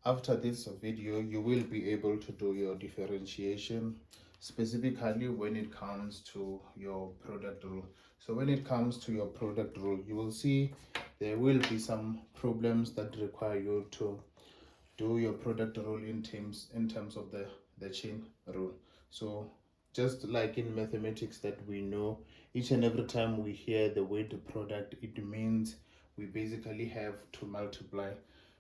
After this video, you will be able to do your differentiation, specifically when it comes to your product rule. So when it comes to your product rule, you will see there will be some problems that require you to do your product rule in terms of the chain rule. So just like in mathematics that we know, each and every time we hear the word product, it means we basically have to multiply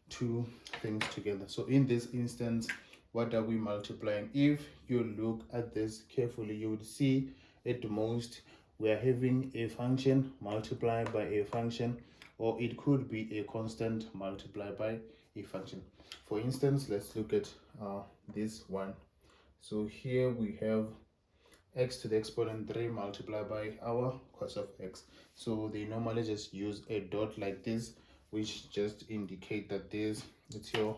two things together. So in this instance, what are we multiplying? If you look at this carefully, you would see at most we are having a function multiplied by a function, or it could be a constant multiplied by a function. For instance, let's look at this one. So here we have x to the exponent 3 multiplied by our cos of x. So they normally just use a dot like this, which just indicate that it's your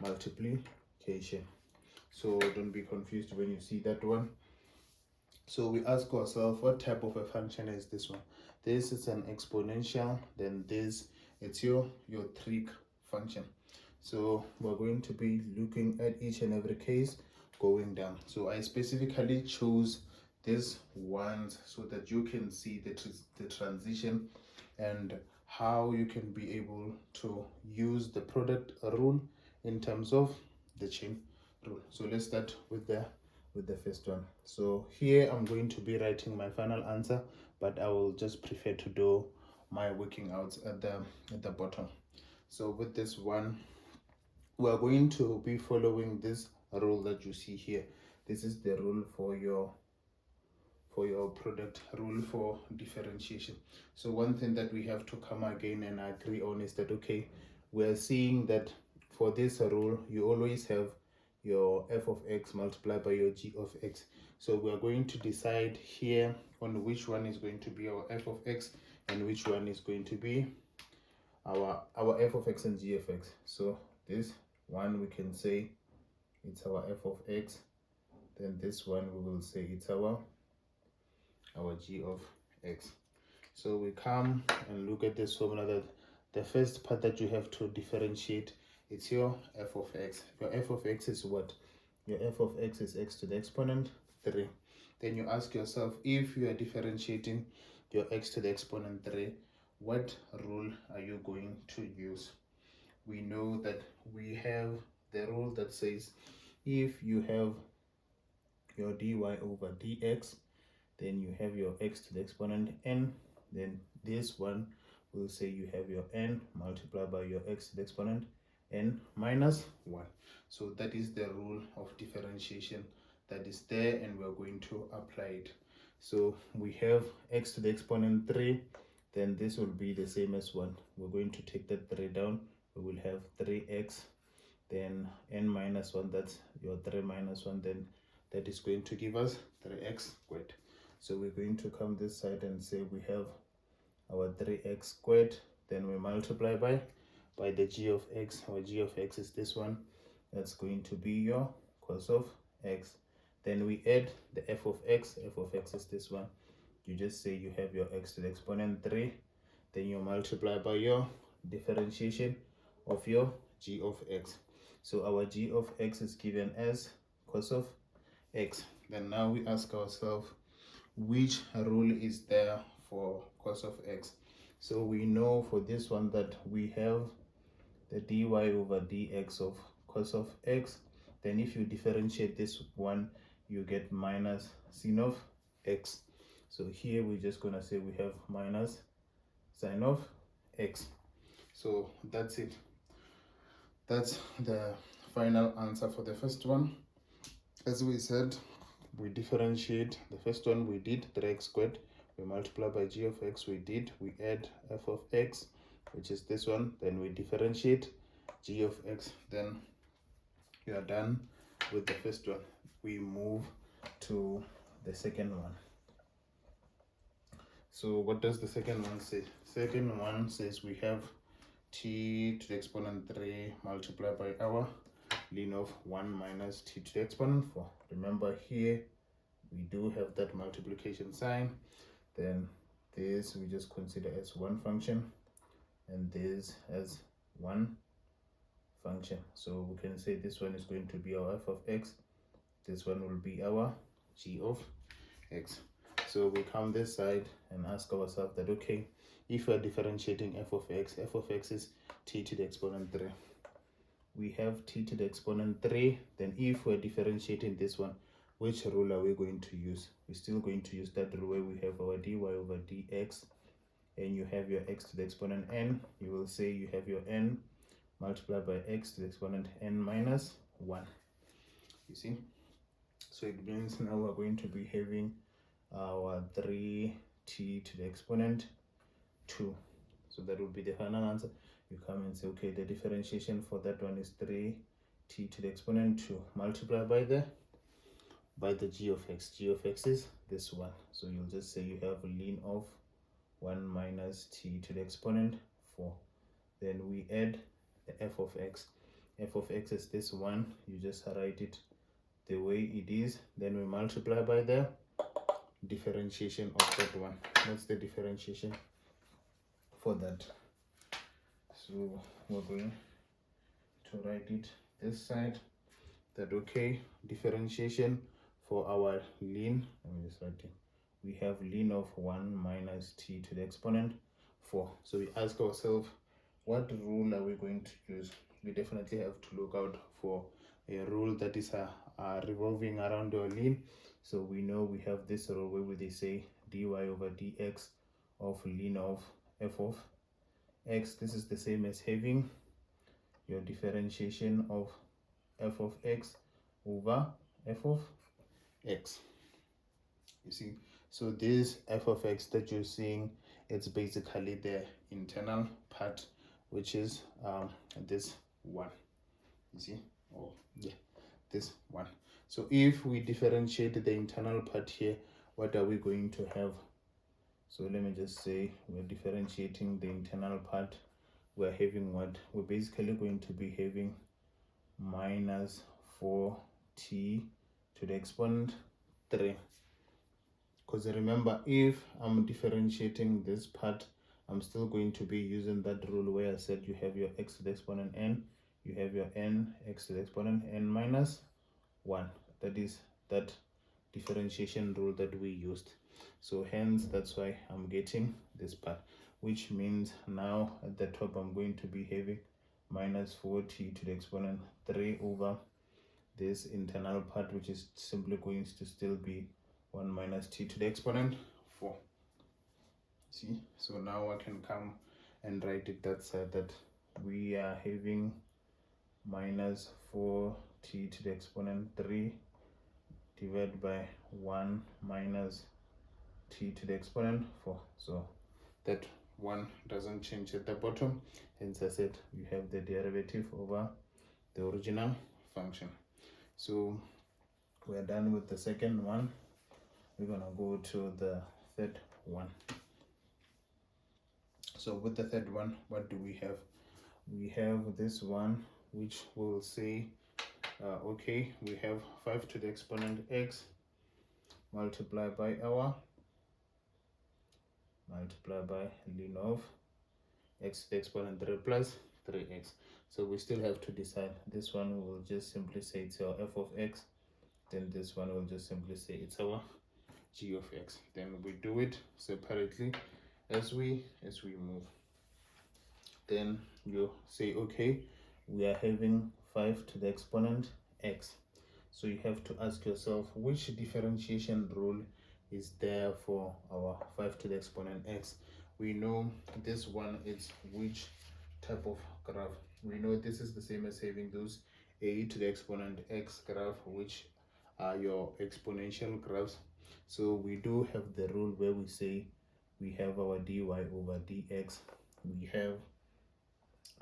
multiplication. So don't be confused when you see that one. So we ask ourselves, what type of a function is this one? This is an exponential, then this, it's your trig function. So we're going to be looking at each and every case going down. So I specifically chose these ones so that you can see the transition and how you can be able to use the product rule in terms of the chain rule. So let's start with the first one. So here I'm going to be writing my final answer, but I will just prefer to do my working outs at the bottom. So with this one, we are going to be following this rule that you see here. This is the rule for your product rule for differentiation. So one thing that we have to come again and agree on is that, okay, we're seeing that for this rule you always have your f of x multiplied by your g of x. So we are going to decide here on which one is going to be our f of x and which one is going to be our f of x and g of x. So this one we can say it's our f of x, then this one we will say it's our g of x. So we come and look at this formula that the first part that you have to differentiate, it's your f of x. Your f of x is what? Your f of x is x to the exponent 3. Then you ask yourself, if you are differentiating your x to the exponent 3, what rule are you going to use? We know that we have the rule that says if you have your dy over dx, then you have your x to the exponent n, then this one will say you have your n multiplied by your x to the exponent n minus 1. So that is the rule of differentiation that is there, and we're going to apply it. So we have x to the exponent 3, then this will be the same as 1. We're going to take that 3 down. We will have 3x, then n minus 1, that's your 3 minus 1, then that is going to give us 3x squared. So we're going to come this side and say we have our 3x squared, then we multiply by the g of x. Our g of x is this one, that's going to be your cos of x. Then we add the f of x. F of x is this one. You just say you have your x to the exponent 3, then you multiply by your differentiation of your g of x. So our g of x is given as cos of x. Then now we ask ourselves, which rule is there for cos of x? So we know for this one that we have the dy over dx of cos of x. Then if you differentiate this one, you get minus sin of x. So here we're just gonna say we have minus sin of x. So that's it. That's the final answer for the first one. As we said, we differentiate. The first one we did 3x squared, we multiply by g of x, we add f of x, which is this one, then we differentiate g of x, then we are done with the first one. We move to the second one. So what does the second one say? Second one says we have t to the exponent 3 multiplied by our ln of 1 minus t to the exponent 4. Remember here we do have that multiplication sign, then this we just consider as one function and this as one function. So we can say this one is going to be our f of x, this one will be our g of x. So we come this side and ask ourselves that, okay, if we're differentiating f of x is t to the exponent 3. We have t to the exponent 3. Then if we're differentiating this one, which rule are we going to use? We're still going to use that rule where we have our dy over dx, and you have your x to the exponent n. You will say you have your n multiplied by x to the exponent n minus 1. You see? So it means now we're going to be having our 3t to the exponent 2. So that would be the final answer. You come and say, okay, the differentiation for that one is 3t to the exponent 2 multiplied by the g of x. G of x is this one. So you'll just say you have ln of 1 minus t to the exponent 4. Then we add the f of x. F of x is this one. You just write it the way it is. Then we multiply by the differentiation of that one. What's the differentiation for that? So we're going to write it this side, that okay, differentiation for our ln, let me just write it, we have ln of 1 minus t to the exponent 4. So we ask ourselves, what rule are we going to use? We definitely have to look out for a rule that is revolving around our ln. So we know we have this rule where they say dy over dx of ln of f of x. This is the same as having your differentiation of f of x over f of x. You see, so this f of x that you're seeing, it's basically the internal part, which is this one. You see, oh yeah, this one. So if we differentiate the internal part here, what are we going to have? So let me just say we're differentiating the internal part. We're having what? We're basically going to be having minus 4t to the exponent 3. Because remember, if I'm differentiating this part, I'm still going to be using that rule where I said you have your x to the exponent n, you have your n x to the exponent n minus 1. That is that differentiation rule that we used. So hence that's why I'm getting this part, which means now at the top I'm going to be having minus 4t to the exponent 3 over this internal part, which is simply going to still be 1 minus t to the exponent 4. See, so now I can come and write it that side, that we are having minus 4t to the exponent 3 divided by 1 minus t to the exponent 4. So that one doesn't change at the bottom, hence I said you have the derivative over the original function. So we're done with the second one. We're gonna go to the third one. So with the third one, what do we have? We have this one, which will say okay, we have 5 to the exponent x multiplied by our ln of x to the exponent 3 plus 3x. So we still have to decide. This one we will just simply say it's our f of x, then this one will just simply say it's our g of x. Then we do it separately as we move. Then you say, okay, we are having 5 to the exponent x. So you have to ask yourself, which differentiation rule is there for our 5 to the exponent x? We know this one is which type of graph. We know this is the same as having those a to the exponent x graph, which are your exponential graphs. So we do have the rule where we say we have our dy over dx, we have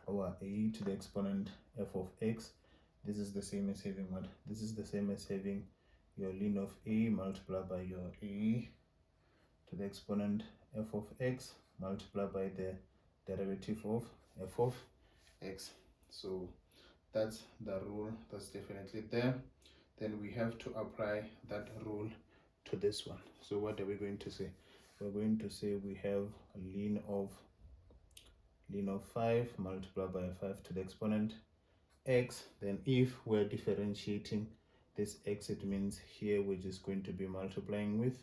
our a to the exponent f of x. This is the same as having what? This is the same as having your ln of a multiplied by your a to the exponent f of x multiplied by the derivative of f of x. So that's the rule that's definitely there. Then we have to apply that rule to this one. So what are we going to say? We're going to say we have ln of 5 multiplied by 5 to the exponent x, then if we're differentiating this x, it means here we're just going to be multiplying with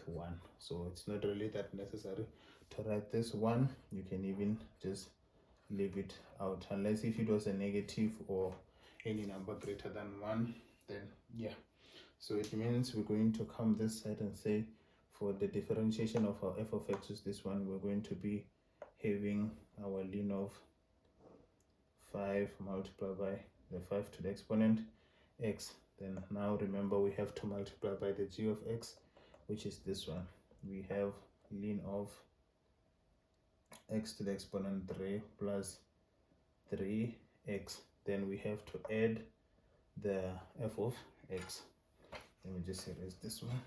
1. So it's not really that necessary to write this 1. You can even just leave it out, unless if it was a negative or any number greater than 1, then yeah. So it means we're going to come this side and say for the differentiation of our f of x is this one, we're going to be having our ln of 5 multiplied by the 5 to the exponent x. Then now remember we have to multiply by the g of x, which is this one. We have ln of x to the exponent 3 plus 3x. Then we have to add the f of x. Let me just erase this one.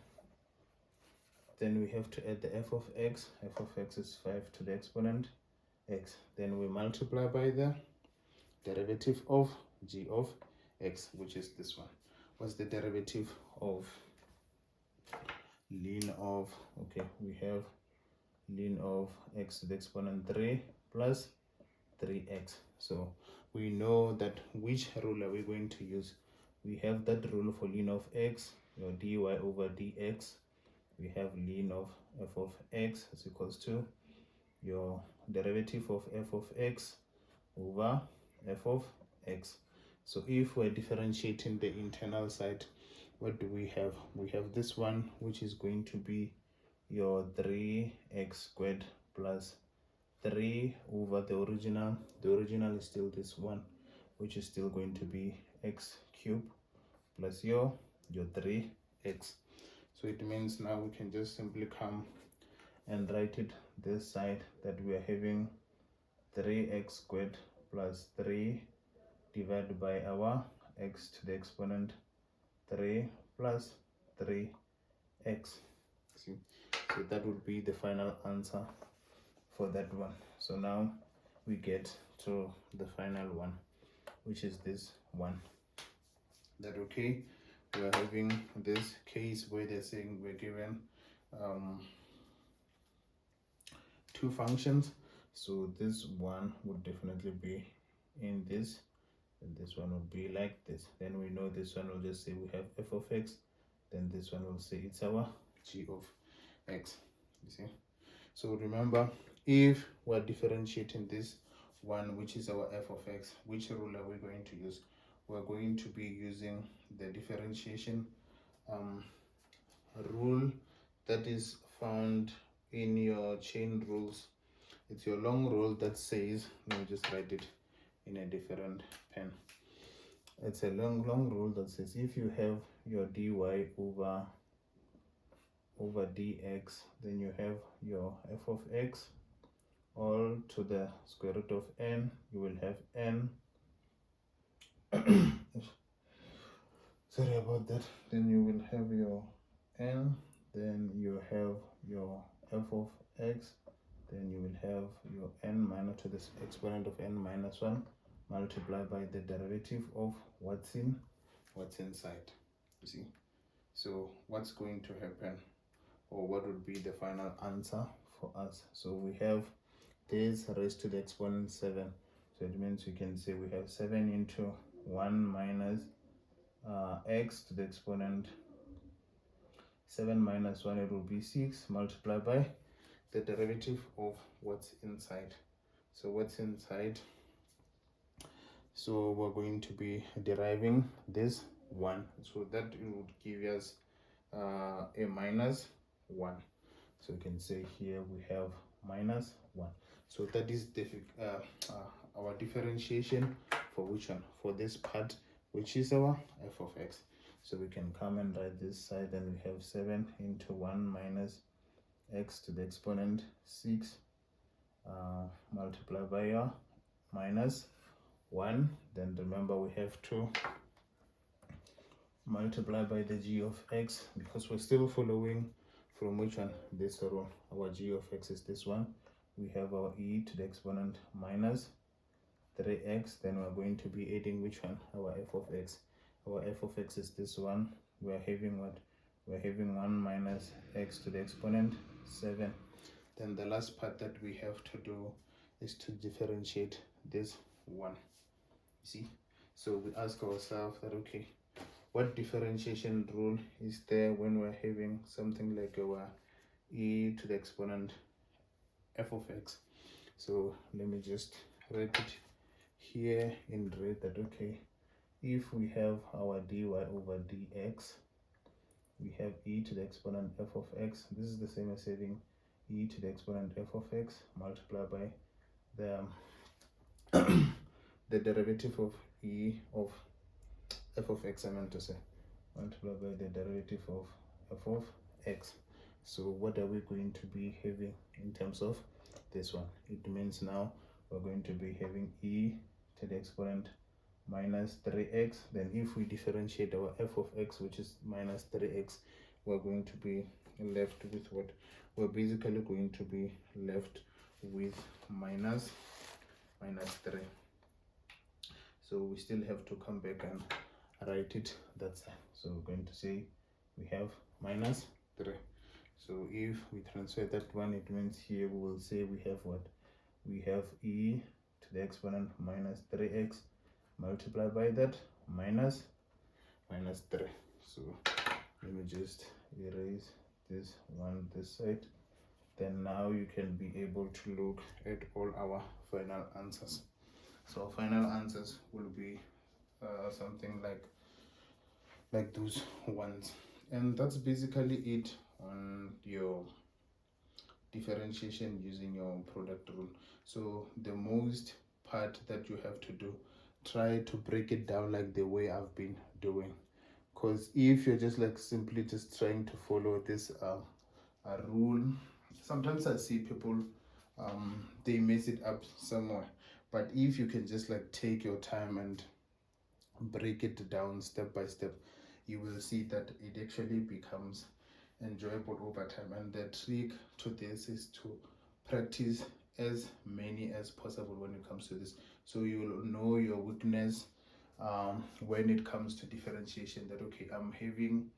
Then we have to add the f of x. F of x is 5 to the exponent x. Then we multiply by the derivative of g of x, which is this one. What's the derivative of ln of, okay, we have ln of x to the exponent 3 plus 3x. So we know that which rule are we going to use. We have that rule for ln of x, your dy over dx. We have ln of f of x is equals to your derivative of f of x over f of x. So if we're differentiating the internal side, what do we have? We have this one, which is going to be your 3x squared plus 3 over the original. The original is still this one, which is still going to be x cubed plus your 3x. So it means now we can just simply come and write it this side, that we are having 3x squared plus 3 divided by our x to the exponent 3 plus 3x. See, so that would be the final answer for that one. So now we get to the final one, which is this one. That okay? We are having this case where they're saying we're given two functions. So this one would definitely be in this, and this one would be like this. Then we know this one will just say we have f of x, then this one will say it's our g of x. You see? So remember, if we're differentiating this one, which is our f of x, which rule are we going to use? We're going to be using the differentiation rule that is found in your chain rules. It's your long rule that says, let me just write it in a different pen. It's a long rule that says if you have your dy over dx, then you have your f of x all to the square root of n. You will have n sorry about that. Then you will have your n, then you have your f of x, then you will have your n minus to the exponent of n minus 1 multiplied by the derivative of what's inside. You see? So what's going to happen, or what would be the final answer for us? So we have this raised to the exponent 7. So it means we can say we have 7 into 1 minus x to the exponent 7 minus 1, it will be 6 multiplied by the derivative of what's inside. So what's inside, so we're going to be deriving this 1, so that it would give us a minus 1. So you can say here we have minus 1. So that is our differentiation for which one? For this part, which is our f of x. So we can come and write this side, and we have 7 into 1 minus x to the exponent 6 multiplied by our minus 1. Then remember we have to multiply by the g of x, because we're still following from which one? This rule. Our g of x is this one. We have our e to the exponent minus 3x. Then we're going to be adding which one? Our f of x. Our f of x is this one. We're having what? We're having 1 minus x to the exponent 7. Then the last part that we have to do is to differentiate this one. see. So we ask ourselves that, okay, what differentiation rule is there when we're having something like our e to the exponent f of x? So let me just write it here in red that, okay, if we have our dy over dx, we have e to the exponent f of x. This is the same as having e to the exponent f of x multiplied by the the derivative of e of f of x, I meant to say, multiplied by the derivative of f of x. So what are we going to be having in terms of this one? It means now we're going to be having e to the exponent minus 3x. Then if we differentiate our f of x, which is minus 3x, we're going to be left with what? We're basically going to be left with minus 3. So we still have to come back and write it that side. So we're going to say we have minus 3. So if we transfer that one, it means here we will say we have what? We have e to the exponent minus 3x multiplied by that minus 3. So let me just erase this one this side. Then now you can be able to look at all our final answers. So our final answers will be something like those ones, and that's basically it on your differentiation using your product rule. So the most part that you have to do, try to break it down like the way I've been doing, because if you're just like simply just trying to follow this a rule, sometimes I see people they mess it up somewhere. But if you can just like take your time and break it down step by step, you will see that it actually becomes enjoyable over time. And the trick to this is to practice as many as possible when it comes to this, so you will know your weakness when it comes to differentiation, that okay, I'm having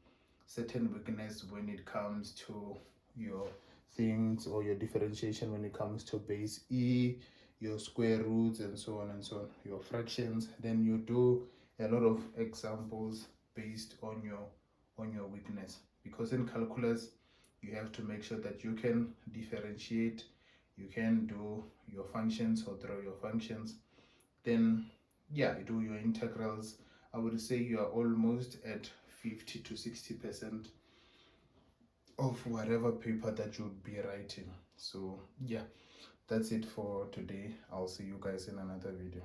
certain weakness when it comes to your things, or your differentiation when it comes to base e, your square roots, and so on and so on, your fractions. Then you do a lot of examples based on your weakness, because in calculus you have to make sure that you can differentiate, you can do your functions or draw your functions. Then yeah, you do your integrals. I would say you are almost at 50 to 60% of whatever paper that you'd be writing. So yeah, that's it for today. I'll see you guys in another video.